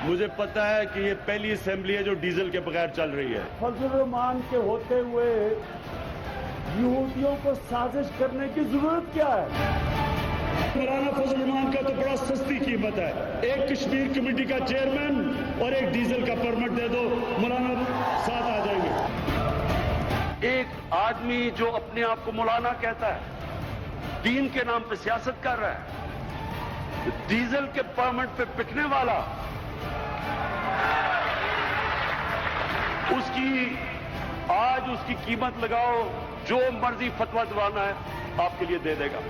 मुझे पता है कि ये पहली असेंबली है जो डीजल के बगैर चल रही है। फजल रहमान के होते हुए यहूदियों को साजिश करने की जरूरत क्या है? मौलाना फजल रहमान का तो बड़ा सस्ती कीमत है, एक कश्मीर कमेटी का चेयरमैन और एक डीजल का परमिट दे दो, मौलाना साथ आ जाएंगे। एक आदमी जो अपने आप को मौलाना कहता है, दीन के नाम पे सियासत कर रहा है, डीजल के परमिट पे बिकने वाला, आज उसकी कीमत लगाओ, जो मर्जी फतवा दिवाना है आपके लिए दे देगा।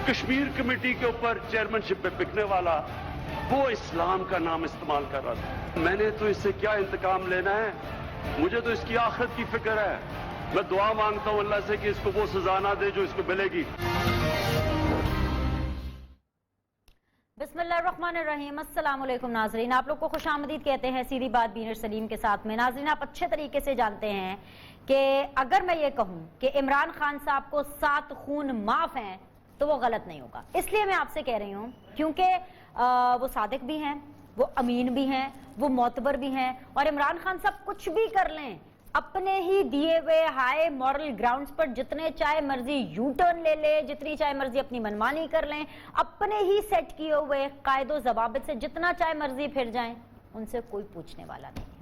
कश्मीर कमेटी के ऊपर चेयरमैनशिप पे बिकने वाला, वो इस्लाम का नाम इस्तेमाल कर रहा था। मैंने तो इससे क्या इंतकाम लेना है, मुझे तो इसकी आखिरत की फिक्र है। मैं दुआ मांगता हूं अल्लाह से कि इसको वो सजा ना दे जो इसको मिलेगी। बिस्मिल्लाहिर्रहमानिर्रहीम। अस्सलाम वालेकुम नाज़रीन, आप लोग को खुशामदीद कहते हैं सीधी बात बीनर सलीम के साथ में। नाज़रीन, आप अच्छे तरीके से जानते हैं कि अगर मैं ये कहूं कि इमरान खान साहब को 7 खून माफ हैं तो वो गलत नहीं होगा। इसलिए मैं आपसे कह रही हूं क्योंकि वो सादिक भी हैं, वो अमीन भी हैं, वो मोतबर भी हैं, और इमरान खान साहब कुछ भी कर लें अपने ही दिए हुए हाई मॉरल ग्राउंड्स पर, जितने चाहे मर्जी यू टर्न ले ले, जितनी चाहे मर्जी अपनी मनमानी कर लें, अपने ही सेट किए हुए कायदो जवाबित से जितना चाहे मर्जी फिर जाएं, उनसे कोई पूछने वाला नहीं है।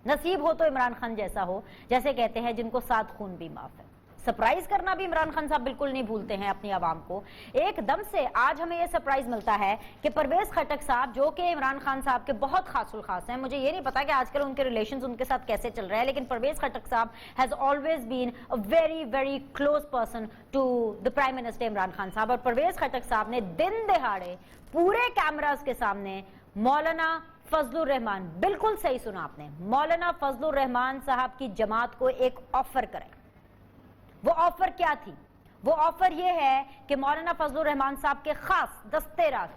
नसीब हो तो इमरान खान जैसा हो, जैसे कहते हैं जिनको 7 खून भी माफ है। सरप्राइज करना भी इमरान खान साहब बिल्कुल नहीं भूलते हैं अपनी आवाम को। एकदम से आज हमें यह सरप्राइज मिलता है कि परवेज खटक साहब, जो कि इमरान खान साहब के बहुत खासुल खास हैं, मुझे ये नहीं पता कि आजकल उनके रिलेशंस उनके साथ कैसे चल रहे हैं, लेकिन Parvez Khattak sahab has always been a very very close person to the prime minister Imran Khan sahab. और परवेज खटक साहब ने दिन दहाड़े पूरे कैमरास के सामने मौलाना फजलुर रहमान, बिल्कुल सही सुना आपने, मौलाना फजलुर रहमान साहब की जमात को एक ऑफर करें। वो ऑफर क्या थी? वो ऑफर ये है कि मौलाना फजलुर रहमान साहब के खास दस्ते राज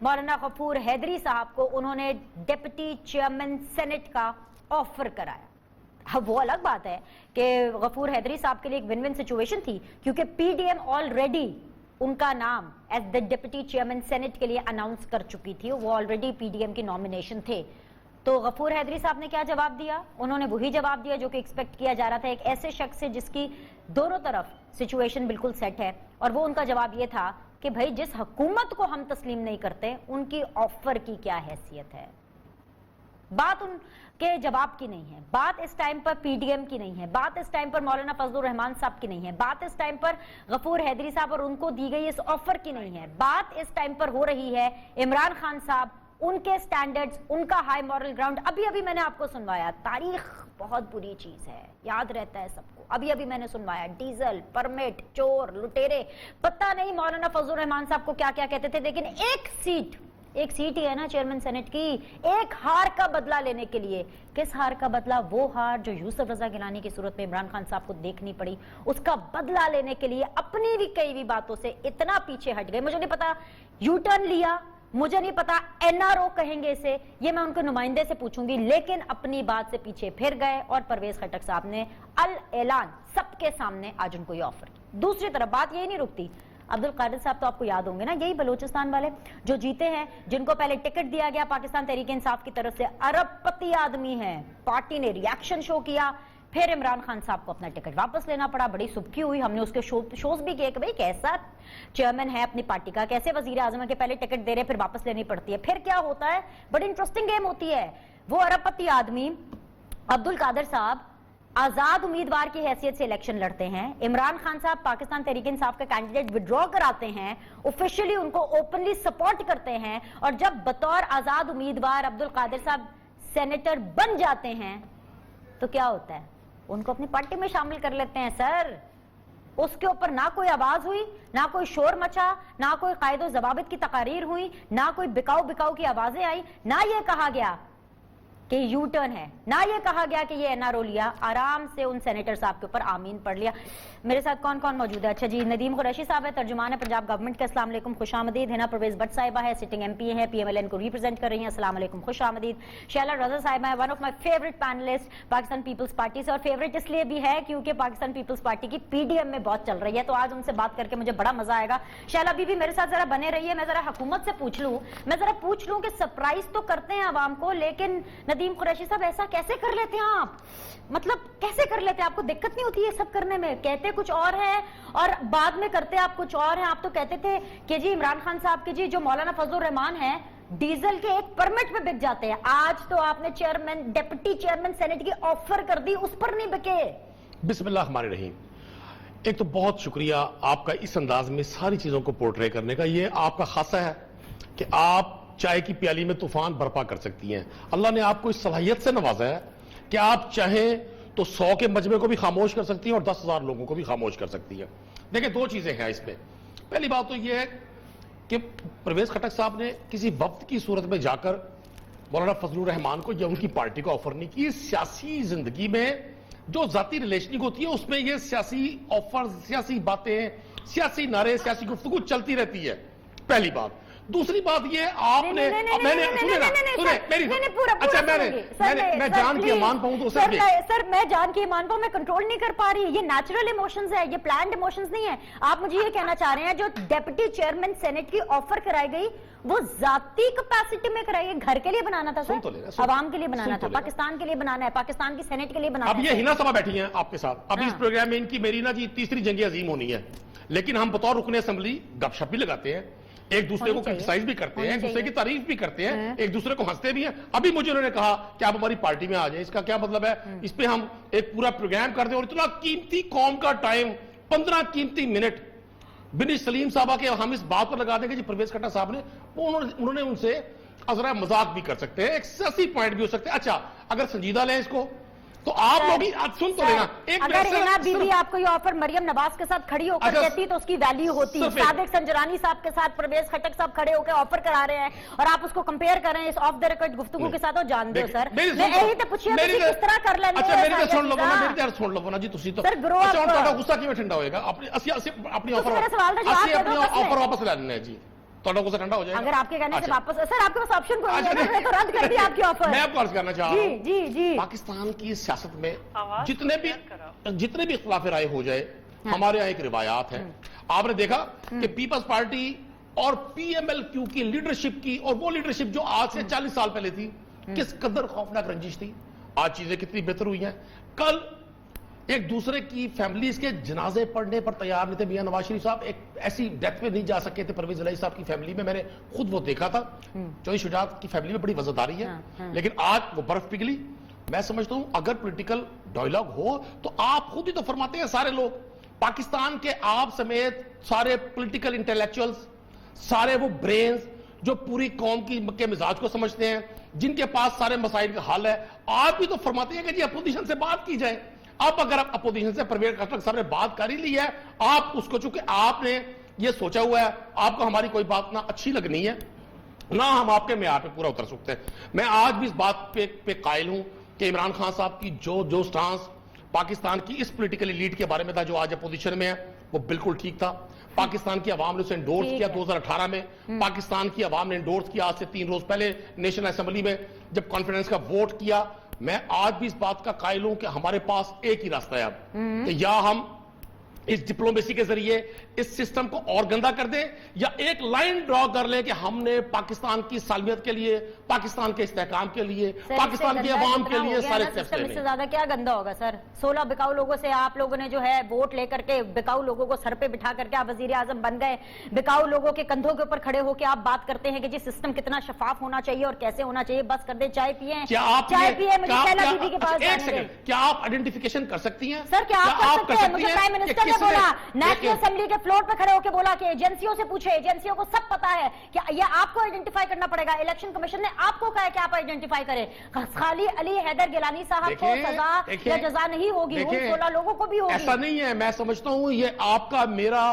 मौलाना गफूर हैदरी साहब को उन्होंने डिप्टी चेयरमैन सेनेट का ऑफर कराया। अब वो अलग बात है कि गफूर हैदरी साहब के लिए एक विन विन सिचुएशन थी, क्योंकि पीडीएम ऑलरेडी उनका नाम as the deputy chairman senate के लिए अनाउंस कर चुकी थी, वो ऑलरेडी पीडीएम की नॉमिनेशन थे। तो गफूर हैदरी साहब ने क्या जवाब दिया? उन्होंने वही जवाब दिया जो कि एक्सपेक्ट किया जा रहा था एक ऐसे शख्स से जिसकी दोनों तरफ सिचुएशन बिल्कुल सेट है। और वो उनका जवाब ये था कि भाई, जिस हुकूमत को हम तस्लीम नहीं करते उनकी ऑफर की क्या हैसियत है। बात उनके जवाब की नहीं है, बात इस टाइम पर पीडीएम की नहीं है, बात इस टाइम पर मौलाना फजलुर रहमान साहब की नहीं है, बात इस टाइम पर गफूर हैदरी साहब और उनको दी गई इस ऑफर की नहीं है। बात इस टाइम पर हो रही है इमरान खान साहब, उनके स्टैंडर्ड्स, उनका हाई मॉरल ग्राउंड। अभी अभी मैंने आपको सुनवाया, तारीख बहुत बुरी चीज है, याद रहता है सबको। अभी अभी मैंने सुनवाया, डीजल, परमिट, चोर, लुटेरे, पता नहीं मौलाना फजलुर रहमान साहब को क्या क्या कहते थे, लेकिन एक सीट ही है ना चेयरमैन सेनेट की, एक हार का बदला लेने के लिए। किस हार का बदला? वो हार जो यूसुफ रजा गिलानी की सूरत में इमरान खान साहब को देखनी पड़ी, उसका बदला लेने के लिए अपनी भी कई भी बातों से इतना पीछे हट गए। मुझे नहीं पता यू टर्न लिया, मुझे नहीं पता एनआरओ कहेंगे इसे, ये मैं उनके नुमाइंदे से पूछूंगी, लेकिन अपनी बात से पीछे फिर गए और परवेज खटक साहब ने अल ऐलान सबके सामने आज उनको ये ऑफर की। दूसरी तरफ बात यही नहीं रुकती। अब्दुल कादिर साहब तो आपको याद होंगे ना, यही बलूचिस्तान वाले जो जीते हैं, जिनको पहले टिकट दिया गया पाकिस्तान तहरीक इंसाफ की तरफ से, अरबपति आदमी है, पार्टी ने रिएक्शन शो किया, फिर इमरान खान साहब को अपना टिकट वापस लेना पड़ा। बड़ी सुबकी हुई, हमने उसके शोज भी किए कि भाई कैसा चेयरमैन है अपनी पार्टी का, कैसे वजीर आजम के पहले टिकट दे रहे फिर वापस लेनी पड़ती है, फिर क्या होता है, बड़ी इंटरेस्टिंग गेम होती है। वो अरबपति आदमी अब्दुल कादिर साहब आजाद उम्मीदवार की हैसियत से इलेक्शन लड़ते हैं। इमरान खान साहब पाकिस्तान तहरीक इंसाफ का कैंडिडेट विड्रॉ कराते हैं, ऑफिशियली उनको ओपनली सपोर्ट करते हैं, और जब बतौर आजाद उम्मीदवार अब्दुल कादिर साहब सेनेटर बन जाते हैं तो क्या होता है, उनको अपनी पार्टी में शामिल कर लेते हैं। सर, उसके ऊपर ना कोई आवाज हुई, ना कोई शोर मचा, ना कोई कायदो जवाबित की तकारीर हुई, ना कोई बिकाऊ की आवाजें आई, ना ये कहा गया کہ یو ٹرن ہے، نہ یہ کہا گیا کہ یہ این آر او لیا، آرام سے ان سینیٹر صاحب کے اوپر آمین پڑھ لیا۔ میرے ساتھ کون کون موجود ہے؟ اچھا جی، ندیم قریشی صاحب ہے، ترجمان ہے پنجاب گورنمنٹ کا، السلام علیکم، خوش آمدید۔ ہنا پرویز بٹ صاحبہ ہے، سٹنگ ایم پی ہیں، پی ایم ایل این کو ریپرزینٹ کر رہی ہیں، السلام علیکم، خوش آمدید۔ شیلا رضا صاحبہ ہے، one of my favourite panelist Pakistan Peoples Party سے، اور فیوریٹ اس لیے بھی ہے کیونکہ پاکستان پیپلز پارٹی کی پی ڈی ایم میں بہت چل رہی ہے، تو آج ان سے بات کر کے مجھے بڑا مزہ آئے گا۔ شیلا بی میرے ساتھ ذرا بنے رہیے، میں ذرا حکومت سے پوچھ لوں کہ سرپرائز تو کرتے ہیں عوام کو، لیکن ندیم قریشی صاحب ایسا کیسے کر لیتے ہیں آپ؟ مطلب کیسے کر لیتے ہیں؟ آپ کو دقت نہیں ہوتی یہ سب کرنے میں؟ کہتے کچھ اور ہے اور بعد میں کرتے آپ کچھ اور ہیں۔ آپ تو کہتے تھے کہ جی عمران خان صاحب کے جی جو مولانا فضل الرحمان ہیں ڈیزل کے ایک پرمٹ پہ بک جاتے ہیں، آج تو آپ نے ڈپٹی چیئرمین سینٹ کی آفر کر دی، اس پر نہیں بکے۔ بسم اللہ الرحمن الرحیم۔ ایک تو بہت شکریہ آپ کا اس انداز میں ساری چیزوں کو پورٹرے کرنے کا، یہ آپ کا خاصہ ہے کہ آپ چائے کی پیالی میں طوفان برپا کر سکتی ہیں۔ اللہ نے آپ کو اس صلاحیت سے نوازا ہے کہ آپ چاہیں تو 100 کے مجمع کو بھی خاموش کر سکتی ہیں اور 10,000 لوگوں کو بھی خاموش کر سکتی ہیں۔ دیکھیں دو چیزیں ہیں اس میں، پہلی بات تو یہ ہے کہ پرویز خٹک صاحب نے کسی وقت کی صورت میں جا کر مولانا فضل الرحمان کو یا ان کی پارٹی کو آفر نہیں کی۔ سیاسی زندگی میں جو ذاتی ریلیشننگ ہوتی ہے اس میں یہ سیاسی آفر، سیاسی باتیں، سیاسی نعرے، سیاسی گفتگو چلتی رہتی ہے، پہلی بات۔ دوسری بات یہ آپ نے میں جان کی امان پاؤں تو سر میں جان کی امان پاؤں، میں کنٹرول نہیں کر پا رہی، یہ نیچرل ایموشنز ہے، یہ پلانڈ ایموشنز نہیں ہے۔ آپ مجھے یہ کہنا چاہ رہے ہیں جو ڈیپٹی چیئرمین سینٹ کی آفر کرائی گئی وہ ذاتی کیپیسٹی میں کرائی گئی، گھر کے لیے بنانا تھا سر، عوام کے لیے بنانا تھا، پاکستان کے لیے بنانا ہے، پاکستان کی سینٹ کے لیے بنانا ہے۔ اب یہ ہنا صاحبہ بیٹھی ہیں آپ کے ساتھ، اب اس پروگرام میں ان کی میری نا جی تیسری جنگ عظیم ہونی ہے، لیکن ہم بطور رکن اسمبلی گپ شپ بھی لگاتے ہیں، ایک دوسرے کو کرٹیسائز بھی کرتے ہیں، ایک دوسرے کی تعریف بھی کرتے ہیں، ایک دوسرے کو ہنستے بھی ہیں۔ ابھی مجھے انہوں نے کہا کہ آپ ہماری پارٹی میں آ جائیں، اس کا کیا مطلب ہے؟ اس پہ ہم ایک پورا پروگرام کر دیں، اور اتنا قیمتی قوم کا ٹائم 15 قیمتی منٹ بن سلیم صاحبہ کے ہم اس بات پر لگا دیں کہ جی پرویز خٹک صاحب نے انہوں نے ان سے ذرا مذاق بھی کر سکتے ہیں، ایک سیاسی پوائنٹ بھی ہو سکتے ہیں۔ اچھا اگر سنجیدہ لیں اس کو تو آپ لوگ سن تو لینا، اگر ہنا بی بی آپ کو یہ آفر مریم نواز کے ساتھ کھڑی ہو کر دیتی تو اس کی ویلیو ہوتی۔ صادق سنجرانی صاحب کے ساتھ پرویز خٹک صاحب کھڑے ہو کے آفر کرا رہے ہیں اور آپ اس کو کمپیئر کر رہے ہیں اس آف دا ریکارڈ گفتگو کے ساتھ، اور جان دو سر میں یہی تو پوچھیے کس طرح کر لینے اچھا میری سن لو نا، میری طرف سن لو نا جی، تسی تو اچھا تہاڈا غصہ کیوں ٹھنڈا ہوئے گا؟ اپنی آفر واپس لے لینا ہے جی، تہاڈا غصہ ٹھنڈا ہو جائے گا اگر آپ کے کہنے سے واپس۔ سر آپ کے پاس آپشن کوئی نہیں ہے تو رد کر دی آپ کی آفر۔ میں آپ کو عرض کرنا چاہ رہا ہوں جی جی پاکستان کی سیاست میں جتنے بھی اختلاف رائے ہو جائے، ہمارے یہاں ایک روایات ہے۔ آپ نے دیکھا کہ پیپلز پارٹی اور پی ایم ایل کیو کی لیڈرشپ کی، اور وہ لیڈرشپ جو آج سے 40 سال پہلے تھی، کس قدر خوفناک رنجش تھی، آج چیزیں کتنی بہتر ہوئی ہیں۔ کل ایک دوسرے کی فیملیز کے جنازے پڑھنے پر تیار نہیں تھے۔ میاں نواز شریف صاحب ایک ایسی ڈیتھ پہ نہیں جا سکے تھے پرویز الہی صاحب کی فیملی میں، میں نے خود وہ دیکھا تھا۔ چوہدری شجاعت کی فیملی میں بڑی وزاداری ہے، لیکن آج وہ برف پگھلی۔ میں سمجھتا ہوں اگر پولیٹیکل ڈائیلاگ ہو تو آپ خود ہی تو فرماتے ہیں، سارے لوگ پاکستان کے آپ سمیت سارے پولیٹیکل انٹلیکچوئلز، سارے وہ برینز جو پوری قوم کے مزاج کو سمجھتے ہیں، جن کے پاس سارے مسائل کا حل ہے، آپ ہی تو فرماتے ہیں کہ جی اپوزیشن سے بات کی جائے۔ اب اگر آپ اپوزیشن سے پرویز خٹک صاحب نے بات کر ہی لی ہے، آپ اس کو چونکہ آپ نے یہ سوچا ہوا ہے، آپ کو ہماری کوئی بات نہ اچھی لگنی ہے نہ ہم آپ کے معیار پہ پورا اتر سکتے ہیں۔ میں آج بھی اس بات پہ قائل ہوں کہ عمران خان صاحب کی جو سٹانس پاکستان کی اس پولیٹیکل ایلیٹ کے بارے میں تھا جو آج اپوزیشن میں ہے، وہ بالکل ٹھیک تھا۔ پاکستان کی عوام نے اسے انڈورس کیا 2018 میں، پاکستان کی عوام نے انڈورس کیا آج سے 3 روز پہلے نیشنل اسمبلی میں جب کانفیڈنس کا ووٹ کیا۔ میں آج بھی اس بات کا قائل ہوں کہ ہمارے پاس ایک ہی راستہ ہے اب، کہ یا ہم اس ڈپلومیسی کے ذریعے اس سسٹم کو اور گندا کر دیں، یا ایک لائن ڈرا کر لیں کہ ہم نے پاکستان کی سالمیت کے لیے، پاکستان کے استحکام کے لیے، پاکستان کی عوام کے لیے سارے اسٹیپس اس سے زیادہ کیا گندا ہوگا سر؟ 16 بکاؤ لوگوں سے آپ لوگوں نے جو ہے ووٹ لے کر کے بکاؤ لوگوں کو سر پہ بٹھا کر کے آپ وزیر اعظم بن گئے، بکاؤ لوگوں کے کندھوں کے اوپر کھڑے ہو کے آپ بات کرتے ہیں کہ جی سسٹم کتنا شفاف ہونا چاہیے اور کیسے ہونا چاہیے۔ بس کر دیں، چائے پیئیں، چائے پیئیں، مجھے شیلا بی بی کے پاس جانے دیں۔ کیا آپ آئیڈینٹیفیکیشن کر سکتی ہیں؟ سر کیا آپ کر سکتے ہیں؟ مجھے پرائم منسٹر نے بولا، نیشنل اسمبلی کے فلور پہ کھڑے ہو کے بولا کہ ایجنسیوں سے پوچھے، ایجنسیوں کو سب پتا ہے کہ یہ آپ کو آئیڈینٹیفائی کرنا پڑے گا۔ الیکشن کمیشن نے آپ کو کہا ہے کہ آپ آئیڈینٹیفائی کریں۔ خالی علی حیدر گیلانی صاحب کو سزا یا جزا نہیں ہوگی، ان 16 لوگوں کو بھی ہوگی۔ ایسا نہیں ہے، میں سمجھتا ہوں یہ آپ کا میرا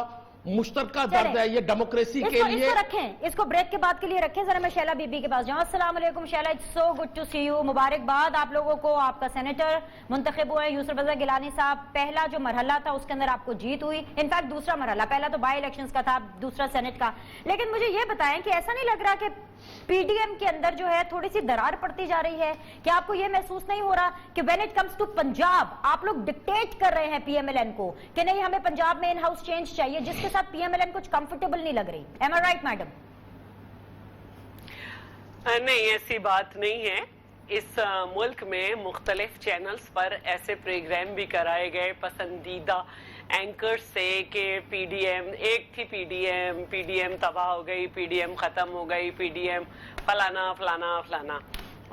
मुश्तरका दर्द है, ये डेमोक्रेसी के लिए। इसको रखें, इसको ब्रेक के बाद के लिए रखें। जरा मैं शैला बीबी के पास जाऊं। अस्सलाम वालेकुम Shaila, it's so good to see you. मुबारकबाद आप लोगों को, आपका सेनेटर मुंतखब हुए यूसुफ रजा गिलानी साहब। पहला जो मरहला था उसके अंदर आपको जीत हुई, इनफैक्ट दूसरा मरहला, पहला तो बाई इलेक्शंस का था, दूसरा सेनेट का। लेकिन मुझे ये बताएं कि ऐसा नहीं लग रहा कि पीडीएम के अंदर जो है थोड़ी सी दरार पड़ती जा रही है? क्या आपको ये महसूस नहीं हो रहा कि when it comes to Punjab आप लोग डिक्टेट कर रहे हैं पीएमएलएन को कि नहीं हमें पंजाब में इन हाउस चेंज चाहिए, जिसके साथ पीएमएलएन कुछ कंफर्टेबल नहीं लग रही? एम आई राइट मैडम? नहीं, ऐसी बात नहीं है। इस मुल्क में मुख्तलिफ चैनल्स पर ऐसे प्रोग्राम भी कराए गए पसंदीदा एंकर्स से कि पीडीएम, एक थी पीडीएम तबाह हो गई, पीडीएम खत्म हो गई, पीडीएम फलाना फलाना फलाना,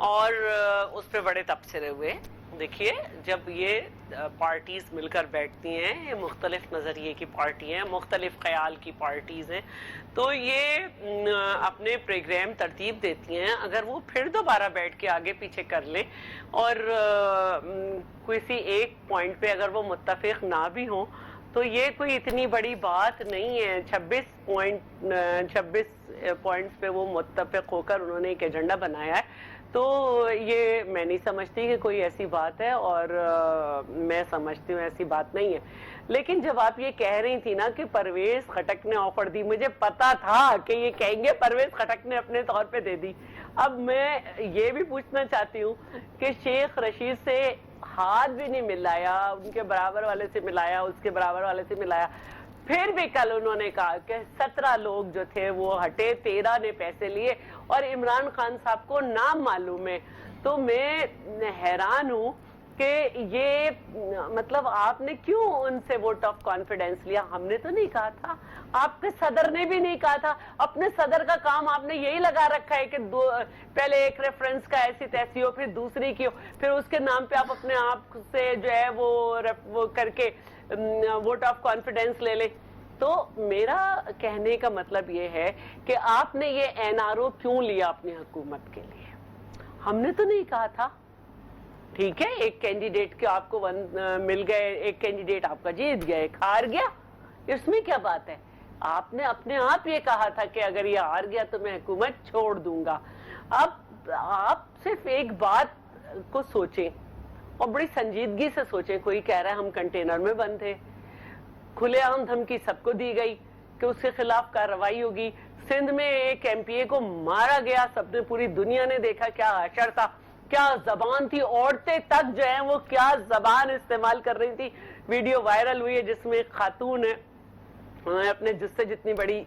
और उस पर बड़े तबसरे हुए। देखिए, जब ये पार्टीज मिलकर बैठती हैं, ये मुख्तलिफ नज़रिए की पार्टी हैं, मुख्तलिफ ख्याल की पार्टीज हैं, तो ये अपने प्रोग्राम तरतीब देती हैं। अगर वो फिर दोबारा बैठ के आगे पीछे कर लें और किसी एक पॉइंट पे अगर वो मुत्तफिक ना भी हो, तो ये कोई इतनी बड़ी बात नहीं है। 26 पॉइंट्स पे वो मुत्तफिक होकर उन्होंने एक एजेंडा बनाया है, तो ये मैं नहीं समझती कि कोई ऐसी बात है, और मैं समझती हूँ ऐसी बात नहीं है। लेकिन जब आप ये कह रही थी ना कि परवेज खटक ने ऑफर दी, मुझे पता था कि ये कहेंगे परवेज खटक ने अपने तौर पे दे दी। अब मैं ये भी पूछना चाहती हूँ कि शेख रशीद से हाथ भी नहीं मिलाया, उनके बराबर वाले से मिलाया, उसके बराबर वाले से मिलाया, फिर भी कल उन्होंने कहा कि 17 लोग जो थे वो हटे, 13 ने पैसे लिए और इमरान खान साहब को नाम मालूम है। तो मैं हैरान हूं कि ये मतलब आपने क्यों उनसे वोट ऑफ कॉन्फिडेंस लिया? हमने तो नहीं कहा था, आपके सदर ने भी नहीं कहा था। अपने सदर का काम आपने यही लगा रखा है कि पहले एक रेफरेंस का ऐसी तैसी हो, फिर दूसरी की हो, फिर उसके नाम पे आप अपने आप से जो है वो करके वोट ऑफ कॉन्फिडेंस ले ले। तो मेरा कहने का मतलब ये है कि आपने ये एनआरओ क्यों लिया अपनी हुकूमत के लिए? हमने तो नहीं कहा था। ठीक है, एक कैंडिडेट के आपको मिल गए, एक कैंडिडेट आपका जीत गया, एक हार गया, इसमें क्या बात है? आपने अपने आप ये कहा था कि अगर ये हार गया तो मैं हुकूमत छोड़ दूंगा। अब आप सिर्फ एक बात को सोचें और बड़ी संजीदगी से सोचें। कोई कह रहा है हम कंटेनर में बंद थे, खुलेआम धमकी सबको दी गई कि उसके खिलाफ कार्रवाई होगी। सिंध में एक एमपीए को मारा गया, सबने, पूरी दुनिया ने देखा क्या हशर था, क्या जबान थी। औरतें तक जो है वो क्या जबान इस्तेमाल कर रही थी। वीडियो वायरल हुई है जिसमें एक खातून है, उन्होंने अपने जिससे जितनी बड़ी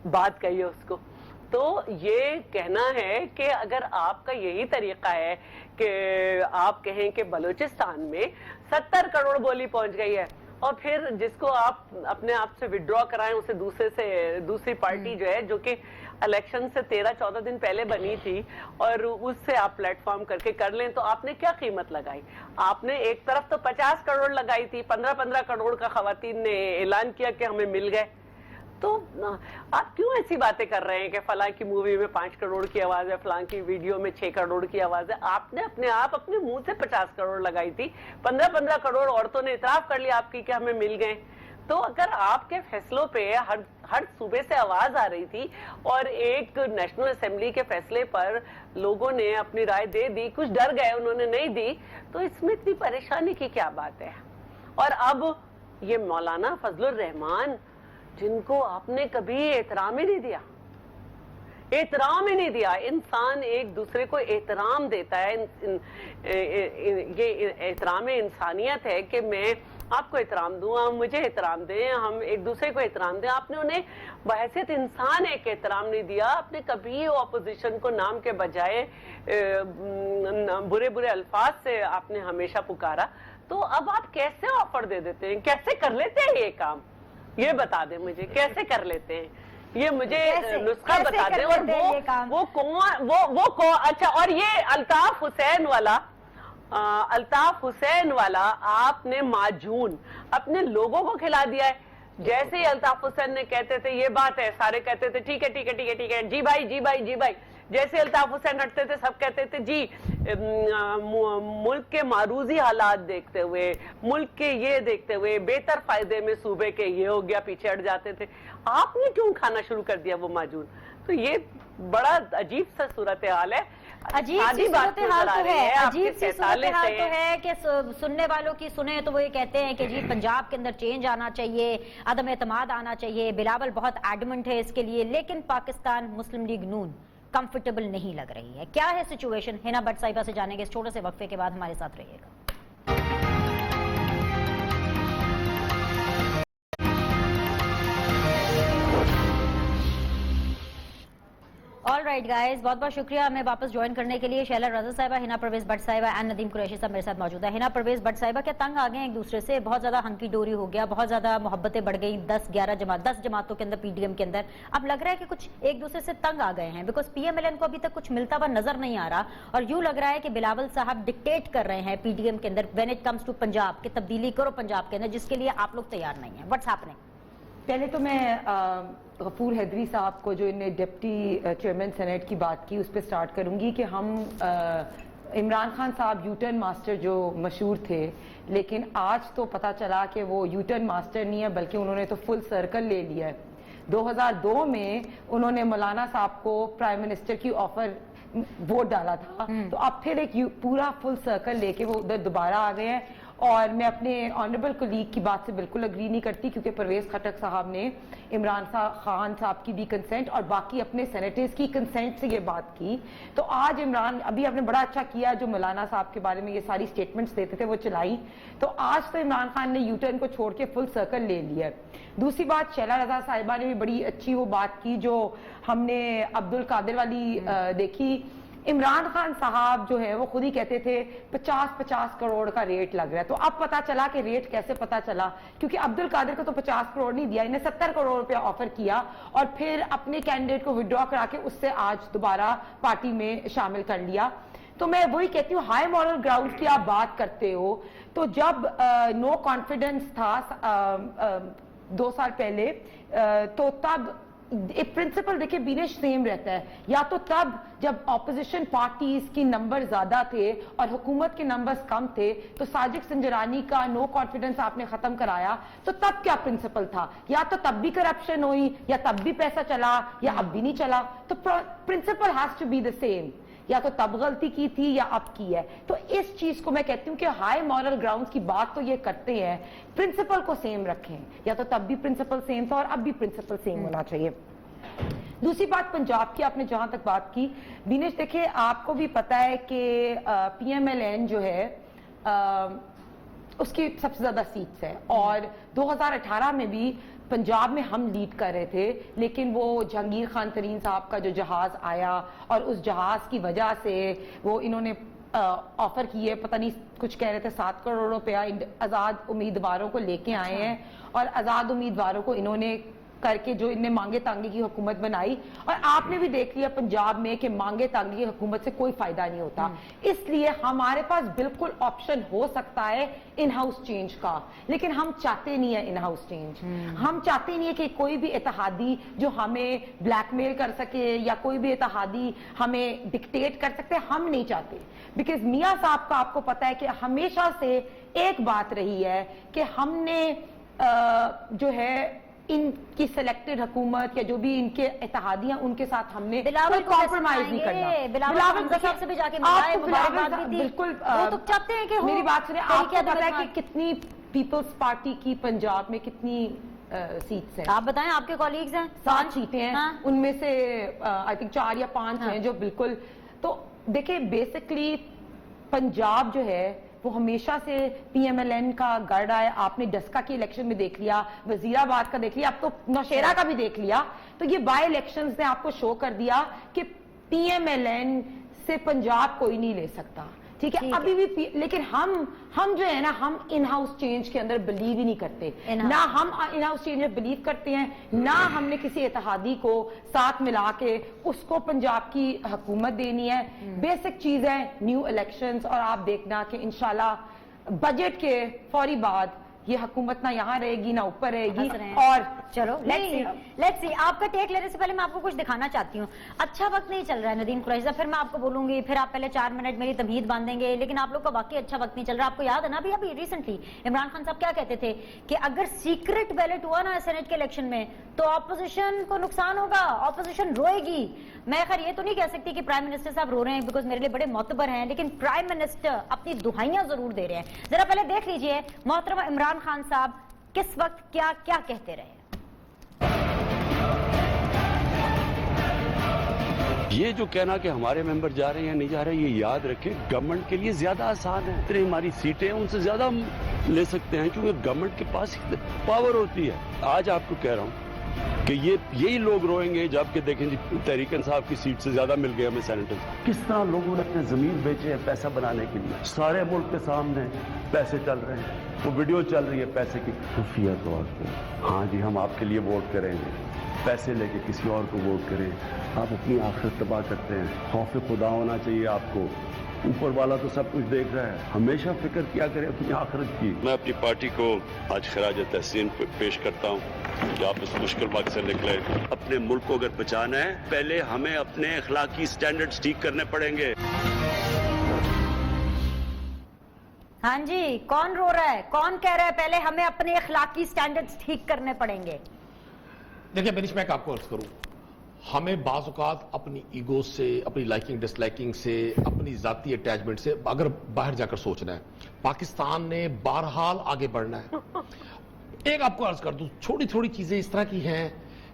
बात कही है उसको। तो ये कहना है कि अगर आपका यही तरीका है कि आप कहें कि बलूचिस्तान में 70 करोड़ बोली पहुंच गई है और फिर जिसको आप अपने आप से विड्रॉ कराएं उसे दूसरी पार्टी जो है, जो कि इलेक्शन से 13-14 दिन पहले बनी थी, और उससे आप प्लेटफॉर्म करके कर लें, तो आपने क्या कीमत लगाई? आपने एक तरफ तो 50 करोड़ लगाई थी, 15-15 करोड़ का खवातीन ने ऐलान किया कि हमें मिल गए। तो आप क्यों ऐसी बातें कर रहे हैं कि फलां की मूवी में 5 करोड़ की आवाज है, फलां की वीडियो में 6 करोड़ की आवाज है? आपने अपने मुंह से 50 करोड़ लगाई थी, 15-15 करोड़ औरतों ने इतराफ कर लिया आपकी कि हमें मिल गए। तो अगर आपके फैसलों पे हर सूबे से आवाज आ रही थी और एक नेशनल असेंबली के फैसले पर लोगों ने अपनी राय दे दी, कुछ डर गए, उन्होंने नहीं दी, तो इसमें इतनी परेशानी की क्या बात है? और अब ये मौलाना फजलुर रहमान, जिनको आपने कभी एहतराम ही नहीं दिया, एहतराम ही नहीं दिया। इंसान एक दूसरे को एहतराम देता है, ये एहतराम इंसानियत है कि मैं आपको एहतराम दूं, आप मुझे एहतराम दें, हम एक दूसरे को एहतराम दें। आपने उन्हें बहैसियत इंसान एक एहतराम नहीं दिया। आपने कभी ऑपोजिशन को नाम के बजाय बुरे बुरे अल्फाज से आपने हमेशा पुकारा। तो अब आप कैसे ऑफर दे देते हैं? कैसे कर लेते हैं ये काम? ये बता दें मुझे, कैसे कर लेते हैं ये? मुझे नुस्खा बता दें। और वो कौन? अच्छा, और ये अल्ताफ हुसैन वाला आपने माजून अपने लोगों को खिला दिया है। जैसे ही अल्ताफ हुसैन ने कहते थे ये बात है, सारे कहते थे ठीक है ठीक है ठीक है ठीक है, जी भाई जी भाई जी भाई। जैसे अल्ताफ हुसैन हटते थे सब कहते थे जी मुल्क के मारूजी हालात देखते हुए, मुल्क के ये देखते हुए, बेहतर फायदे में सूबे के ये हो गया, पीछे हट जाते थे। आपने क्यों खाना शुरू कर दिया वो माजून? तो ये बड़ा अजीब सा सूरत हाल है। अजीब सी सूरत हाल तो है, अजीब सी सूरत हाल तो है कि सुनने वालों की सुने तो वो ये कहते हैं कि जी पंजाब के अंदर चेंज आना चाहिए, अदम एतमाद आना चाहिए, बिलावल बहुत एडमेंट है इसके लिए, लेकिन पाकिस्तान मुस्लिम लीग नून कंफर्टेबल नहीं लग रही है। क्या है सिचुएशन, हिना भट्ट साहिबा से जानेंगे इस छोटे से वक्फे के बाद। हमारे साथ रहिएगा। ऑल राइट गाइज, बहुत बहुत शुक्रिया हमें वापस ज्वाइन करने के लिए। शैला रजा साहिबा, हिना परवेज भट्ट साहिबा एंड नदीम कुरैशी साहब मेरे साथ मौजूद है। हिना परवेज भट्ट साहिबा, क्या तंग आ गए एक दूसरे से? बहुत ज्यादा हंकी डोरी हो गया, बहुत ज्यादा मोहब्बतें बढ़ गई, 10 जमातों के अंदर, पीडीएम के अंदर। अब लग रहा है कि कुछ एक दूसरे से तंग आ गए हैं, बिकॉज पीएमएलएन को अभी तक कुछ मिलता हुआ नजर नहीं आ रहा, और यूं लग रहा है कि बिलावल साहब डिक्टेट कर रहे हैं पीडीएम के अंदर when it comes to Punjab, कि तब्दीली करो पंजाब के अंदर, जिसके लिए आप लोग तैयार नहीं है। What's happening? पहले तो मैं गफूर हैदरी साहब को, जो इन्हें डिप्टी चेयरमैन सेनेट की बात की, उस पर स्टार्ट करूंगी कि हम इमरान खान साहब यूटर्न मास्टर जो मशहूर थे, लेकिन आज तो पता चला कि वो यूटर्न मास्टर नहीं है, बल्कि उन्होंने तो फुल सर्कल ले लिया है। 2002 में उन्होंने मौलाना साहब को प्राइम मिनिस्टर की ऑफर वोट डाला था, तो अब फिर एक पूरा फुल सर्कल लेके वो उधर दोबारा आ गए हैं। और मैं अपने ऑनरेबल कोलीग की बात से बिल्कुल अग्री नहीं करती, क्योंकि परवेज खटक साहब ने इमरान खान साहब की भी कंसेंट और बाकी अपने सेनेटर्स की कंसेंट से ये बात की। तो आज इमरान, अभी आपने बड़ा अच्छा किया जो मौलाना साहब के बारे में ये सारी स्टेटमेंट्स देते थे वो चलाई, तो आज तो इमरान खान ने यूटर्न को छोड़ के फुल सर्कल ले लिया है। दूसरी बात, शैला रजा साहिबा ने भी बड़ी अच्छी वो बात की जो हमने अब्दुल कादिर वाली देखी। इमरान खान साहब जो है वो खुद ही कहते थे 50-50 करोड़ का रेट लग रहा है, तो अब पता चला कि रेट कैसे पता चला, क्योंकि अब्दुल कादिर को तो 50 करोड़ नहीं दिया, इन्हें 70 करोड़ रुपया ऑफर किया और फिर अपने कैंडिडेट को विड्रॉ करा के उससे आज दोबारा पार्टी में शामिल कर लिया। तो मैं वही कहती हूँ, हाई मॉरल ग्राउंड की आप बात करते हो, तो जब नो कॉन्फिडेंस था 2 साल पहले, तो तब एक प्रिंसिपल देखिए बीनेश सेम रहता है, या तो तब जब ऑपोजिशन पार्टीज की नंबर ज्यादा थे और हुकूमत के नंबर्स कम थे, तो साजिद संजरानी का नो कॉन्फिडेंस आपने खत्म कराया, तो तब क्या प्रिंसिपल था? या तो तब भी करप्शन हुई, या तब भी पैसा चला, या अब भी नहीं चला। तो principle has to be the same, या तो तब गलती की थी या अब की है। तो इस चीज को मैं कहती हूँ कि हाई मॉरल ग्राउंड्स की बात तो ये करते हैं, प्रिंसिपल को सेम रखें, या तो तब भी प्रिंसिपल सेम था और अब भी प्रिंसिपल सेम होना चाहिए। दूसरी बात, पंजाब की आपने जहां तक बात की, दिनेश देखिए आपको भी पता है कि पीएमएलएन जो है उसकी सबसे ज्यादा सीट्स है, और 2018 में भी पंजाब में हम लीड कर रहे थे, लेकिन वो जहांगीर खान तरीन साहब का जो जहाज आया और उस जहाज की वजह से वो इन्होंने ऑफर किए, पता नहीं कुछ कह रहे थे 7 करोड़ रुपया आजाद उम्मीदवारों को लेके आए हैं, और आजाद उम्मीदवारों को इन्होंने करके जो इनने मांगे तांगे की हुकूमत बनाई। और आपने भी देख लिया पंजाब में कि मांगे तांगे की हुकूमत से कोई फायदा नहीं होता, इसलिए हमारे पास बिल्कुल ऑप्शन हो सकता है इन हाउस चेंज का, लेकिन हम चाहते नहीं है इन हाउस चेंज। हम चाहते नहीं है कि कोई भी इत्तेहादी जो हमें ब्लैकमेल कर सके या कोई भी इत्तेहादी हमें डिक्टेट कर सकते, हम नहीं चाहते। बिकॉज मियां साहब का आपको पता है कि हमेशा से एक बात रही है कि हमने जो है इनकी सिलेक्टेड हुकूमत या जो भी इनके इत्तेहादियां उनके साथ हमने कोई कॉम्प्रोमाइज नहीं करना। बिलावल साहब से भी जाके मिलाए, मुबारकबाद भी दी, बिल्कुल वो तो चाहते हैं कि मेरी बात सुनिए, आपको पता है कि कितनी पीपल्स पार्टी की पंजाब में कितनी सीट्स हैं? आप बताएं, आपके कॉलीग्स हैं 7 सीटें हैं। हाँ? उनमें से आई थिंक 4 या 5 हैं जो बिल्कुल। तो देखिए बेसिकली पंजाब जो है वो हमेशा से पीएमएलएन का गढ़ है। आपने डस्का के इलेक्शन में देख लिया, वजीराबाद का देख लिया, अब तो नौशेरा का भी देख लिया। तो ये बाय इलेक्शंस ने आपको शो कर दिया कि पीएमएलएन से पंजाब कोई नहीं ले सकता, ठीक है? अभी भी लेकिन हम जो है ना, हम इन हाउस चेंज के अंदर बिलीव ही नहीं करते, ना हम इन हाउस चेंज में बिलीव करते हैं, ना हमने किसी इत्तेहादी को साथ मिला के उसको पंजाब की हुकूमत देनी है। बेसिक चीज है न्यू इलेक्शंस, और आप देखना कि इंशाल्लाह बजट के फौरी बाद ये हुकूमत ना यहाँ रहेगी ना ऊपर रहेगी, और चलो लेट्स सी आप کا ٹیک لینے سے پہلے میں آپ کو کچھ دکھانا چاہتی ہوں. اچھا وقت نہیں چل رہا ہے ندیم قریشی صاحب, پھر میں آپ کو بولوں گی, پھر آپ پہلے 4 منٹ میری تمہید باندھیں گے, لیکن آپ لوگ کا واقعی اچھا وقت نہیں چل رہا. آپ کو یاد ہے نا ابھی ریسنٹلی عمران خان صاحب کیا کہتے تھے کہ اگر سیکرٹ بیلٹ ہوا نا سینٹ کے الیکشن میں تو اپوزیشن کو نقصان ہوگا, اپوزیشن روئے گی. میں خیر یہ تو نہیں کہہ سکتی کہ پرائم منسٹر صاحب رو رہے ہیں بیکاز میرے لیے بڑے معتبر ہیں, لیکن پرائم منسٹر اپنی دہائیاں ضرور دے رہے ہیں. ذرا پہلے دیکھ لیجئے محترمہ عمران خان صاحب کس وقت کیا کیا کہتے رہے. یہ جو کہنا کہ ہمارے ممبر جا رہے ہیں یا نہیں جا رہے, یہ یاد رکھیں گورنمنٹ کے لیے زیادہ آسان ہے. اتنی ہماری سیٹیں ان سے زیادہ ہم لے سکتے ہیں کیونکہ گورنمنٹ کے پاس پاور ہوتی ہے. آج آپ کو کہہ رہا ہوں کہ یہی لوگ روئیں گے جب کہ دیکھیں جی تحریک انصاف کی سیٹ سے زیادہ مل گئے ہمیں سینیٹر. کس طرح لوگوں نے اپنے زمین بیچے ہیں پیسہ بنانے کے لیے. سارے ملک کے سامنے پیسے چل رہے ہیں, وہ ویڈیو چل رہی ہے پیسے کی. خفیہ طور پہ ہاں جی ہم آپ کے لیے ووٹ کریں گے, پیسے لے کے کسی اور کو ووٹ کریں. آپ اپنی آخرت تباہ کرتے ہیں. خوف خدا ہونا چاہیے آپ کو. اوپر والا تو سب کچھ دیکھ رہا ہے, ہمیشہ فکر کیا کریں اپنی آخرت کی. میں اپنی پارٹی کو آج خراج تحسین پیش کرتا ہوں کہ آپ اس مشکل وقت سے نکلے. اپنے ملک کو اگر بچانا ہے پہلے ہمیں اپنے اخلاقی سٹینڈرڈز ٹھیک کرنے پڑیں گے. ہاں جی کون رو رہا ہے, کون کہہ رہا ہے پہلے ہمیں اپنے اخلاقی سٹینڈرڈز ٹھیک کرنے پڑیں گے. دیکھیں بینچ میں آپ کو عرض کروں, ہمیں بعض اوقات اپنی ایگو سے, اپنی لائکنگ ڈس لائکنگ سے, اپنی ذاتی اٹیچمنٹ سے اگر باہر جا کر سوچنا ہے. پاکستان نے بہرحال آگے بڑھنا ہے. ایک آپ کو عرض کر دوں, چھوٹی چھوٹی چیزیں اس طرح کی ہیں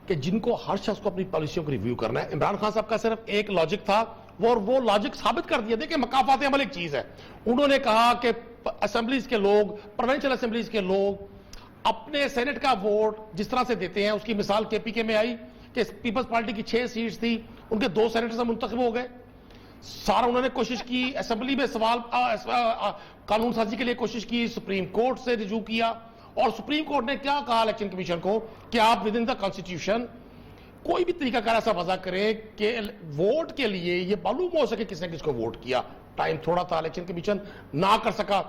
کہ جن کو ہر شخص کو اپنی پالیسیوں کو ریویو کرنا ہے. عمران خان صاحب کا صرف ایک لاجک تھا وہ لاجک ثابت کر دیا. دیکھیں مقافات عمل ایک چیز ہے. انہوں نے کہا کہ اسمبلیز کے لوگ, پروونشل اسمبلیز کے لوگ اپنے سینٹ کا ووٹ جس طرح سے دیتے ہیں, اس کی مثال کے پی کے میں آئی کہ پیپلز پارٹی کی 6 سیٹس تھی, ان کے 2 سینیٹرز منتخب ہو گئے. سارا انہوں نے کوشش کی, اسمبلی میں سوال قانون سازی کے لیے کوشش کی, سپریم کورٹ سے رجوع کیا, اور سپریم کورٹ نے کیا کہا الیکشن کمیشن کو کہ آپ ود ان دا کانسٹیٹیوشن کوئی بھی طریقہ کار ایسا وضع کریں کہ ووٹ کے لیے یہ معلوم ہو سکے کس نے کس کو ووٹ کیا. ٹائم تھوڑا تھا, الیکشن کمیشن نہ کر سکا.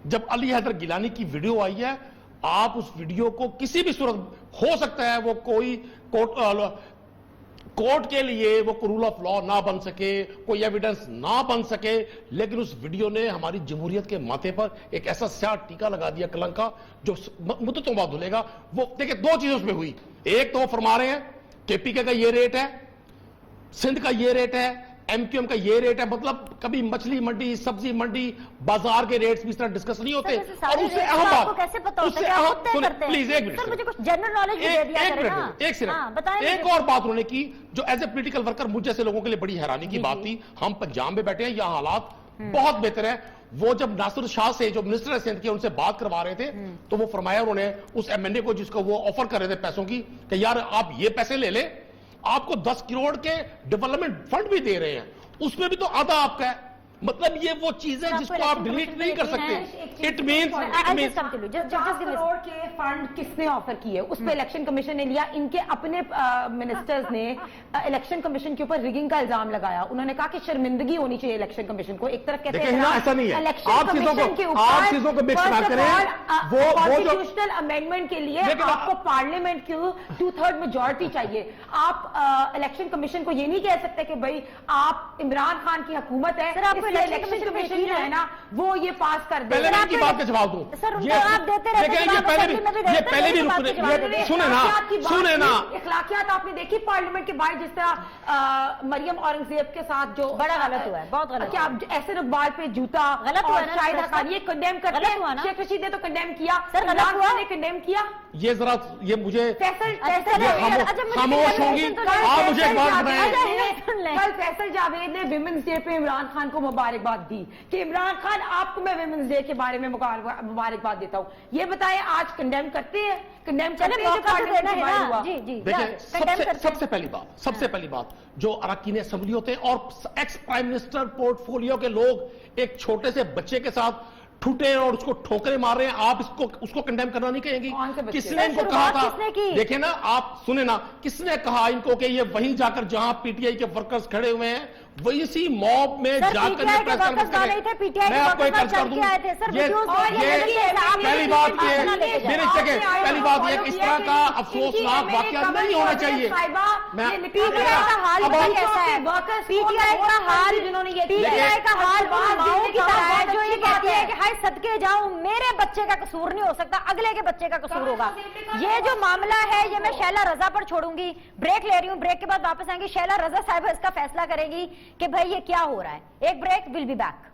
جب علی حیدر گیلانی کی ویڈیو آئی ہے, آپ اس ویڈیو کو کسی بھی صورت, ہو سکتا ہے وہ کوئی کورٹ کے لیے وہ رول آف لا نہ بن سکے, کوئی ایویڈنس نہ بن سکے, لیکن اس ویڈیو نے ہماری جمہوریت کے ماتھے پر ایک ایسا سیاہ ٹیکا لگا دیا کلنک کا جو مدتوں بعد دھلے گا. وہ دیکھیں 2 چیزوں اس میں ہوئی. ایک تو وہ فرما رہے ہیں کہ پی کے کا یہ ریٹ ہے, سندھ کا یہ ریٹ ہے, ایم کیو ایم کا یہ ریٹ ہے. مطلب کبھی مچھلی منڈی, سبزی منڈی, بازار کے ریٹس بھی اس طرح ڈسکس نہیں ہوتے. اور اس سے اہم بات, پلیز ایک اور بات انہوں نے کی جو ایز اے پولیٹیکل ورکر مجھ جیسے لوگوں کے لیے بڑی حیرانی کی بات تھی. ہم پنجاب میں بیٹھے ہیں, یہاں حالات بہت بہتر ہیں. وہ جب ناصر شاہ سے جو منسٹر ہے سندھ کے ان سے بات کروا رہے تھے تو وہ فرمایا انہوں نے اس ایم این اے کو جس کو وہ آفر کر رہے تھے پیسوں کی کہ یار آپ یہ پیسے لے لیں, آپ کو 10 کروڑ کے ڈیولپمنٹ فنڈ بھی دے رہے ہیں, اس میں بھی تو آدھا آپ کا ہے. مطلب یہ وہ چیزیں جس کو آپ ڈیلیٹ نہیں کر سکتے. اٹ مینز 10 کروڑ کے فنڈ کس نے آفر کیے, اس پہ الیکشن کمیشن نے لیا. ان کے اپنے منسٹرز نے الیکشن کمیشن کے اوپر ریگنگ کا الزام لگایا. انہوں نے کہا کہ شرمندگی ہونی چاہیے الیکشن کمیشن کو. ایک طرف کہتے ہیں ایسا نہیں ہے, الیکشن کمیشن کے اوپر کانسٹیٹیوشنل امینڈمنٹ کے لیے آپ کو پارلیمنٹ کی 2/3 میجورٹی چاہیے. آپ الیکشن کمیشن کو یہ نہیں کہہ سکتے کہ بھائی آپ عمران خان کی حکومت ہے, الیکشن کمیشن جو ہے نا وہ یہ پاس کر دے. پہلے کی بات کا جواب دوں, یہ پہلے بھی سنیں نا, اخلاقیات آپ نے دیکھی پارلیمنٹ کے باہر جس طرح مریم اورنگزیب کے ساتھ جو بڑا غلط ہوا ہے, بہت غلط. کیا ایسے اقبال پہ جوتا غلط ہوا, شاہد حقانی یہ کنڈیم کرتے ہیں. شیخ رشید نے تو کنڈیم کیا, عمران خان نے کنڈیم کیا. یہ ذرا یہ مجھے خاموش ہوں گی, آپ مجھے ایک بات بتائیں. کل فیصل جاوید نے ویمنز ڈے پہ عمران خان کو مبارکباد دی کہ عمران خان آپ کو میں ویمنز ڈے کے بارے میں مبارکباد دیتا ہوں. یہ بتائیں آج کنڈیم کرتے ہیں, کنڈیم کرتے ہیں جو پارلیمنٹ کے باہر ہوا. دیکھیں سب سے پہلی بات جو اراکین اسمبلی ہوتے ہیں اور ex prime minister port folio کے لوگ ایک چھوٹے سے بچے کے ساتھ ٹھوٹے اور اس کو ٹھوکرے مار رہے ہیں, آپ اس کو کنڈیم کرنا نہیں کہیں گی. کس نے ان کو کہا تھا, دیکھیں نا آپ سنیں نا, کس نے کہا ان کو کہ یہ وہیں جا کر جہاں پی ٹی آئی کے ورکرز کھڑے ہوئے ہیں वो इसी मॉब में सर, जाकर PTI के प्रेस वर्कर्स कॉन्फ्रेंस गाने थे, करें। PTI के मैं आपको एक वर्कर्स अर्ज कर चल दूं, के आए थे, सर, ये वीडियोस और ये पहली बात ये मेरे आपने आए पहली हो, बात ये फॉलो इस किया तरह कि का इनकी अफसोसनाक MNA वाकया कमल नहीं होना मोहम्मद चाहिए। साहिबा, मैं- ये पीटीआई का हाल अब पता आप- कैसा है? वर्कर्स पीटीआई का हाल, जिन्होंने ये पीटीआई का हाल उन माओं की तरह है जो ये कहती है कि है हाय सदके जाऊं, मेरे बच्चे का कसूर नहीं हो सकता, अगले के बच्चे का कसूर होगा। ये जो मामला है ये मैं शैला रजा पर छोड़ूंगी, ब्रेक ले रही हूँ, ब्रेक के बाद वापस आएंगे। शैला रजा साहिबा इसका फैसला करेगी कि भाई ये क्या हो रहा है। एक break, will be back.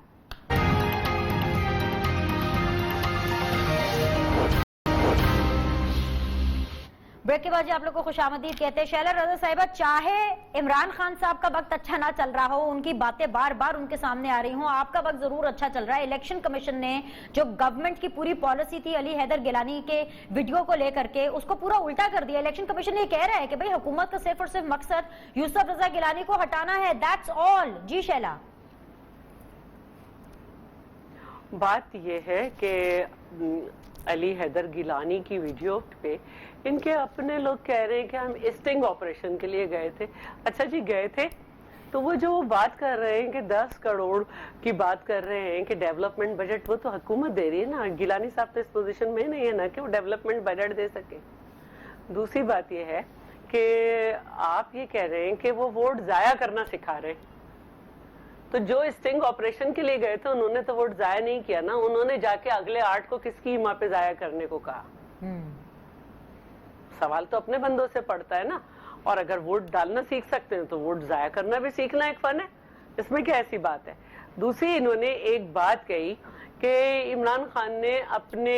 Break के बाद जी आप लोग को खुशामदीद कहते हैं। शैला रजा साहिबा, चाहे इमरान खान साहब का वक्त अच्छा ना चल रहा हो, उनकी बातें बार बार उनके सामने आ रही हो, आपका वक्त जरूर अच्छा चल रहा है। इलेक्शन कमीशन ने जो गवर्नमेंट की पूरी पॉलिसी थी अली हैदर गिलानी के वीडियो को लेकर के, उसको पूरा उल्टा कर दिया। इलेक्शन कमीशन ये कह रहा है कि भाई हुकूमत का सिर्फ और सिर्फ मकसद यूसुफ रजा गिलानी को हटाना है, दैट्स ऑल। जी शैला। बात यह है कि अली हैदर गिलानी की वीडियो पे इनके अपने लोग कह रहे हैं कि हम स्टिंग ऑपरेशन के लिए गए थे। अच्छा जी, गए थे तो वो जो बात कर रहे हैं कि 10 करोड़ की बात कर रहे हैं कि डेवलपमेंट बजट, वो तो हुकूमत दे रही है ना। गिलानी साहब तो इस पोजीशन में नहीं है ना कि वो डेवलपमेंट बजट दे सके। दूसरी बात ये है कि आप ये कह रहे हैं कि वो वोट जाया करना सिखा रहे हैं। तो जो स्टिंग ऑपरेशन के लिए गए थे उन्होंने तो वोट जाया नहीं किया ना, उन्होंने जाके अगले 8 को किसकी हिमा पे जाया करने को कहा। सवाल तो अपने बंदों से पड़ता है ना। और अगर वोट डालना सीख सकते हैं तो वोट जाया करना भी सीखना एक फन है, इसमें क्या ऐसी बात है। दूसरी इन्होंने एक बात कही कि इमरान खान ने अपने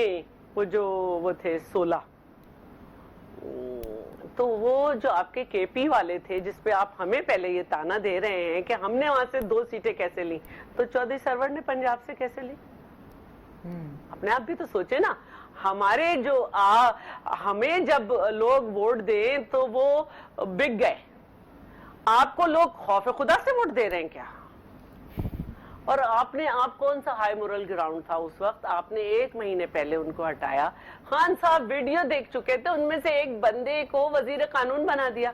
वो थे 16, तो वो जो आपके केपी वाले थे जिसपे आप हमें पहले ये ताना दे रहे हैं कि हमने वहां से 2 सीटें कैसे ली, तो चौधरी सरवर ने पंजाब से कैसे ली। अपने आप भी तो सोचे ना। हमारे जो हमें जब लोग वोट दें तो वो बिक गए, आपको लोग खौफ खुदा से वोट दे रहे हैं क्या। और आप कौन सा हाई मोरल ग्राउंड था उस वक्त, आपने 1 महीने पहले उनको हटाया। खान साहब वीडियो देख चुके थे, उनमें से एक बंदे को वजीर कानून बना दिया।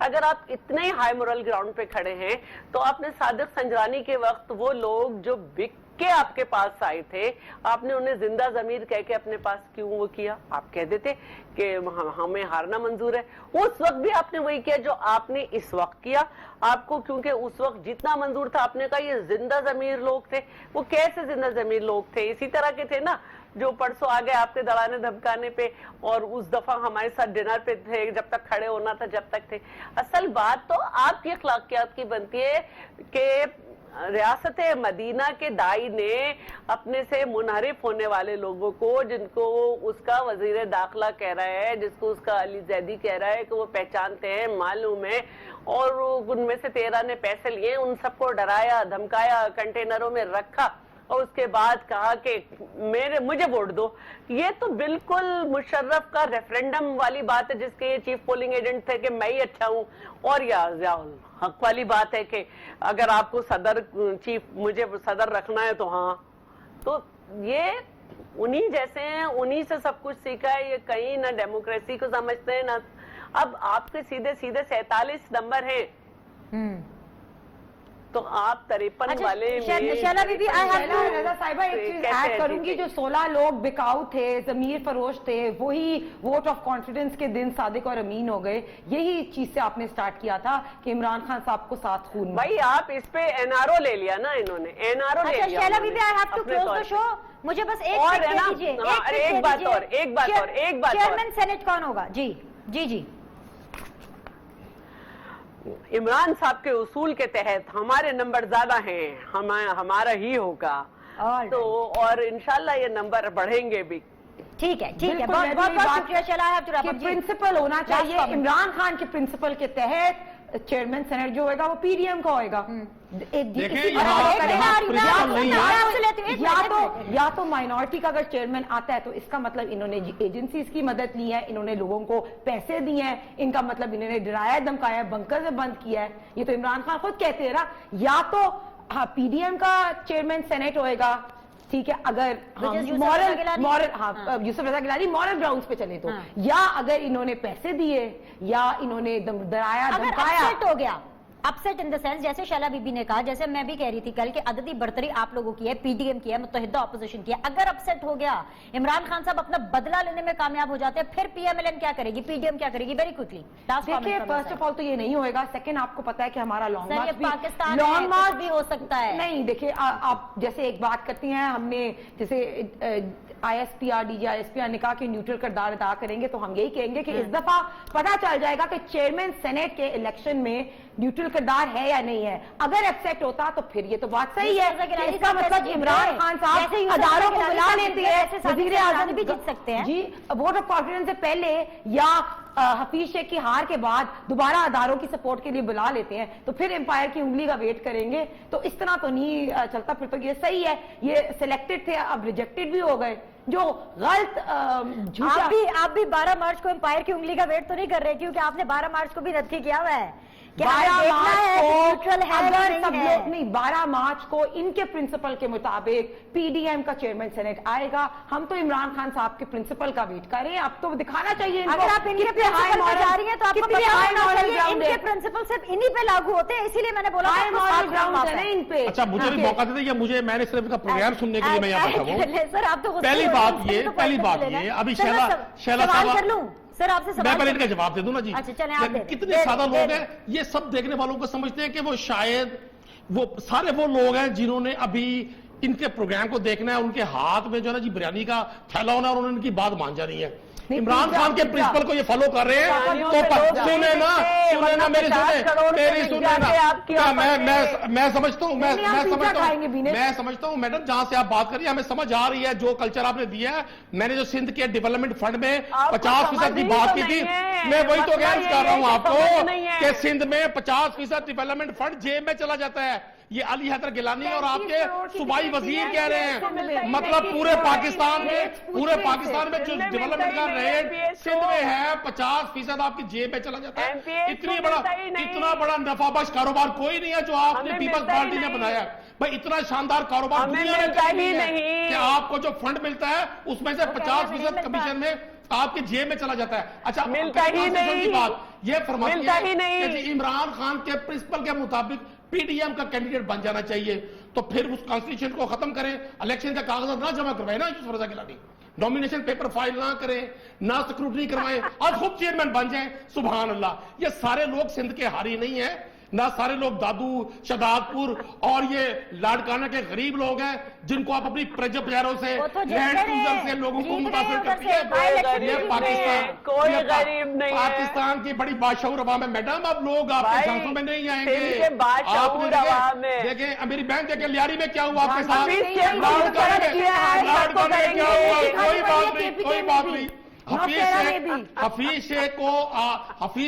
अगर आप इतने ही हाई मोरल ग्राउंड पे खड़े हैं तो आपने सादिक संजरानी के वक्त वो लोग जो बिक के आपके पास आए थे, आपने उन्हें जिंदा जमीर कह के अपने पास क्यों वो किया। आप कह देते कि हमें हारना मंजूर है। उस वक्त भी आपने वही किया जो आपने इस वक्त किया। आपको क्योंकि उस वक्त जितना मंजूर था आपने कहा ये जिंदा जमीर लोग थे। वो कैसे जिंदा जमीर लोग थे, इसी तरह के थे ना जो परसों आ गए आपके दड़ाने धमकाने पे, और उस दफा हमारे साथ डिनर पे थे जब तक खड़े होना था जब तक थे। असल बात तो आपकी अखलाकियात की बनती है कि रियासत मदीना के दाई ने अपने से मुनहरिफ होने वाले लोगों को, जिनको उसका वजीर दाखिला कह रहा है, जिसको उसका अली जैदी कह रहा है कि वो पहचानते हैं, मालूम है, और उनमें से 13 ने पैसे लिए, उन सबको डराया धमकाया, कंटेनरों में रखा और उसके बाद कहा कि मुझे वोट दो। ये तो बिल्कुल मुशर्रफ का रेफरेंडम वाली बात है जिसके ये चीफ पोलिंग एजेंट थे कि मैं ही अच्छा हूं। और याहुल हक वाली बात है कि अगर आपको मुझे सदर रखना है तो हाँ। तो ये उन्हीं जैसे हैं, उन्हीं से सब कुछ सीखा है। ये कहीं ना डेमोक्रेसी को समझते हैं ना। अब आपके सीधे 47 नंबर हैं तो आप 53 वाले शैला बीबी, रजा साहिबा एक चीज ऐड करूंगी, जो 16 लोग बिकाऊ थे, जमीर फरोश थे, वही वोट ऑफ कॉन्फिडेंस के दिन सादिक और अमीन हो गए। यही चीज से आपने स्टार्ट किया था कि इमरान खान साहब को 7 खून। भाई आप इस पे एनआरओ ले लिया ना, इन्होंने एनआरओ ले लिया। शैला बीबी, I have to close the show. मुझे बस एक बात और चेयरमैन सेनेट कौन होगा? जी जी जी। इमरान साहब के उसूल के तहत हमारे नंबर ज्यादा हैं, हमारा ही होगा तो, और इंशाल्लाह ये नंबर बढ़ेंगे भी। ठीक है बहुत बहुत शुक्रिया शैला। प्रिंसिपल होना चाहिए इमरान खान के प्रिंसिपल के तहत चेयरमैन सेनेट जो होगा वो पीडीएम का होगा। या तो माइनॉरिटी का अगर चेयरमैन आता है तो इसका मतलब इन्होंने एजेंसीज की मदद ली है, इन्होंने लोगों को पैसे दिए हैं, इनका मतलब इन्होंने डराया धमकाया, बंकर से बंद किया है। ये तो इमरान खान खुद कहते हैं ना। या तो हाँ पीडीएम का चेयरमैन सेनेट होएगा, ठीक है, अगर यूसुफ रजा गिलानी मॉरल ग्राउंड्स पे चले तो, या अगर इन्होंने पैसे दिए या इन्होंने डराया धमकाया, हो गया अपसेट इन द सेंस, जैसे शैला बीबी ने कहा, जैसे मैं भी कह रही थी कल कि अददी बढ़तरी आप लोगों की है, पीडीएम की है, मुत्तहिदा अपोजिशन की है। अगर अपसेट हो गया, इमरान खान साहब अपना बदला लेने में कामयाब हो जाते हैं, फिर पीएमएलएन क्या करेगी, पीडीएम क्या करेगी? वेरी क्विकली देखिए, फर्स्ट ऑफ ऑल तो ये नहीं होएगा। सेकंड, आपको पता है कि हमारा लॉन्ग सर, ये मार्च भी, पाकिस्तान लॉन्ग है, मार्च कुछ भी हो सकता है। नहीं, देखिए आप जैसे एक बात करती हैं, हमने जैसे ISPR DGISPR ने कहा कि न्यूट्रल किरदार अदा करेंगे, तो हम यही कहेंगे कि इस दफा पता चल जाएगा कि चेयरमैन सेनेट के इलेक्शन में न्यूट्रल किरदार है या नहीं है। अगर एक्सेप्ट होता तो फिर ये तो बात सही है कि इसका मतलब इमरान खान साहब अदारों को बुला लेते हैं, वजीर आजम भी जीत सकते हैं जी, वोट ऑफ कॉन्फिडेंस से पहले या हफीज शेख की हार के बाद दोबारा अदारों की सपोर्ट के लिए बुला लेते हैं, तो फिर एम्पायर की उंगली का वेट करेंगे। तो इस तरह तो नहीं चलता। फिर तो ये सही है, ये सिलेक्टेड थे, अब रिजेक्टेड भी हो गए, जो गलत आप भी 12 मार्च को एम्पायर की उंगली का वेट तो नहीं कर रहे, क्योंकि आपने 12 मार्च को भी नक्की किया हुआ है। 12 मार्च को इनके प्रिंसिपल के मुताबिक पीडीएम का चेयरमैन सेनेट आएगा। हम तो इमरान खान साहब के प्रिंसिपल का वेट कर रहे हैं। अब तो दिखाना चाहिए इनको। अगर आप इनके प्रिंसिपल पे जा रही हैं तो आपको पता होना चाहिए इनके प्रिंसिपल सिर्फ इन्हीं पे लागू होते हैं, इसीलिए मैंने बोला ग्राउंड है इन पे। अच्छा, मुझे भी मौका दे दीजिए, मैंने सिर्फ इनका प्रोग्राम सुनने के लिए मैं यहाँ बैठा हूँ। सर, आप तो पहली बात ये अभी शैला साहब, सर आपसे मैं पहले इनका जवाब दे दूं ना जी। अच्छा, चलें, आप दे कितने सादा लोग हैं, ये सब देखने वालों को समझते हैं कि वो शायद वो सारे वो लोग हैं जिन्होंने अभी इनके प्रोग्राम को देखना है, उनके हाथ में जो है ना जी बिरयानी का थैला होना और उन्होंने इनकी बात मान जानी है। इमरान खान के प्रिंसिपल को ये फॉलो कर रहे हैं, तो सुने ना मेरी सुने ना, मैं समझता हूँ मैडम, जहां से आप बात करिए हमें समझ आ रही है जो कल्चर आपने दिया है। मैंने जो सिंध के डेवलपमेंट फंड में 50% की बात की थी, मैं वही तो गैस कर रहा हूँ आपको कि सिंध में 50% डेवलपमेट फंड जेब में चला जाता है। ये अली हैदर गिलानी और आपके सूबाई वजीर कह रहे हैं, मतलब पूरे पाकिस्तान में जो डेवलपमेंट का रेट सिंध में है 50% आपकी जेब में चला जाता है। इतना बड़ा नफाबख्श कारोबार कोई नहीं है जो आपने पीपल्स पार्टी ने बनाया। भाई इतना शानदार कारोबार दुनिया में कहीं नहीं है कि आपको जो फंड मिलता है उसमें से 50% कमीशन में आपके जेब में चला जाता है। अच्छा, मिलता ही नहीं। बात ये फरमाती है कि इमरान खान के प्रिंसिपल के मुताबिक पीडीएम का कैंडिडेट बन जाना चाहिए, तो फिर उस कॉन्स्टिट्यूशन को खत्म करें, इलेक्शन का कागजात ना जमा करवाए ना यूसुफ रजा गिलानी, नॉमिनेशन पेपर फाइल ना करें, ना स्क्रूटनी करवाएं और खुद चेयरमैन बन जाएं। सुभान अल्लाह। ये सारे लोग सिंध के हारी नहीं है, ना सारे लोग दादू शहदादपुर और ये लाड़काना के गरीब लोग हैं जिनको आप अपनी पैरों से लैंड से लोगों को मुतासिर करती है। ये पाकिस्तान की बड़ी बादशाहूर अवाम है मैडम। अब लोग आपके झांसों में नहीं आएंगे। देखिए मेरी बहन देखे लियारी में क्या हुआ आपके साथ, कोई बात नहीं। हफीज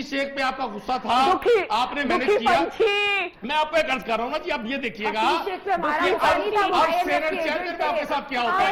शेख पे आपका गुस्सा था, आपने मैनेज किया। मैं आपको एक अर्ज कर रहा हूँ ना जी, अब ये देखिएगा अब सेनेट चेयरमैन पे आपके साथ क्या होता है।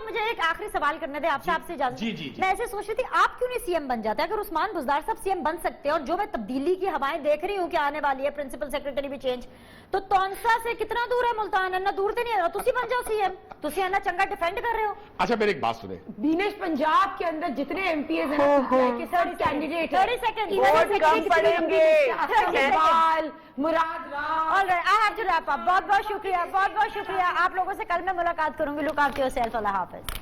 मुझे एक आखिरी सवाल करने दे आपसे इजाजत। जी। मैं ऐसे सोच रही थी आप क्यों नहीं सीएम बन जाते? अगर उस्मान बुज़दार साहब सीएम बन सकते हैं और जो मैं तब्दीली की हवाएं देख रही हूँ कि आने वाली है, प्रिंसिपल सेक्रेटरी भी चेंज, तो तौनसा से कितना दूर है मुल्तान? इतना दूर तो नहीं है, तुसी बन जाओ सीएम, तुसी इतना चंगा डिफेंड कर रहे हो। अच्छा मेरी एक बात सुने, दिनेश, पंजाब के अंदर जितने एमपीएस हैं कैंडिडेट 30 सेकंड मुराद बहुत बहुत शुक्रिया आप लोगों से कल मैं मुलाकात करूंगी। Look after yourself. अल्लाह हाफिज।